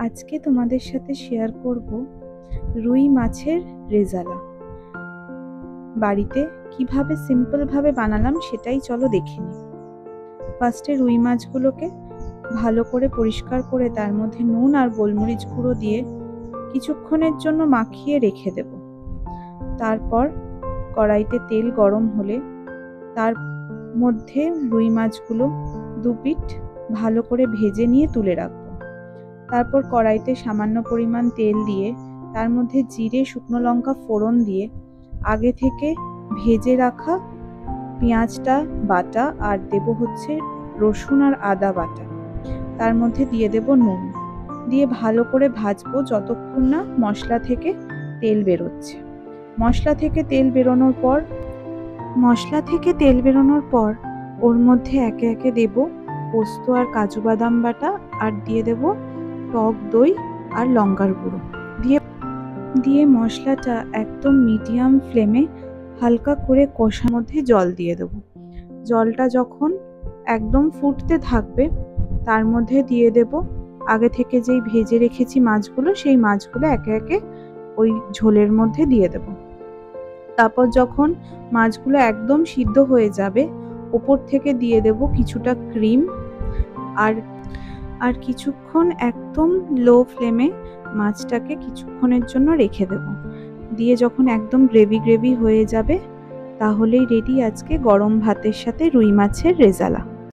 আজকে তোমাদের সাথে শেয়ার করব রুই মাছের রেজালা। বাড়িতে কিভাবে সিম্পল ভাবে বানালাম সেটাই চলো দেখে নিই। ফার্স্টে রুই মাছগুলোকে ভালো করে পরিষ্কার করে তার মধ্যে নুন আর গোলমরিচ গুঁড়ো দিয়ে কিছুক্ষণের জন্য মাখিয়ে রেখে দেব। তারপর কড়াইতে তেল গরম হলে তার মধ্যে রুই মাছগুলো দু পিঠ ভালো করে ভেজে নিয়ে তুলে রাখবো। তারপর কড়াইতে সামান্য পরিমাণ তেল দিয়ে তার মধ্যে জিরে, শুকনো লঙ্কা ফোড়ন দিয়ে আগে থেকে ভেজে রাখা পেঁয়াজটা বাটা আর দেব হচ্ছে রসুন আর আদা বাটা। তার মধ্যে দিয়ে দেব নুন, দিয়ে ভালো করে ভাজবো যতক্ষণ না মশলা থেকে তেল বেরোচ্ছে। মশলা থেকে তেল বেরোনোর পর ওর মধ্যে একে একে দেব পোস্ত আর কাজু বাদাম বাটা, আর দিয়ে দেব টক দই আর লঙ্কার গুঁড়ো। দিয়ে মশলাটা একদম মিডিয়াম ফ্লেমে হালকা করে কষার মধ্যে জল দিয়ে দেব। জলটা যখন একদম ফুটতে থাকবে তার মধ্যে দিয়ে দেব আগে থেকে যেই ভেজে রেখেছি মাছগুলো, সেই মাছগুলো একে একে ওই ঝোলের মধ্যে দিয়ে দেব। তারপর যখন মাছগুলো একদম সিদ্ধ হয়ে যাবে ওপর থেকে দিয়ে দেব কিছুটা ক্রিম, আর কিছুক্ষণ একদম লো ফ্লেমে মাছটাকে কিছুক্ষণের জন্য রেখে দেব। দিয়ে যখন একদম গ্রেভি হয়ে যাবে তাহলেই রেডি আজকে গরম ভাতের সাথে রুই মাছের রেজালা।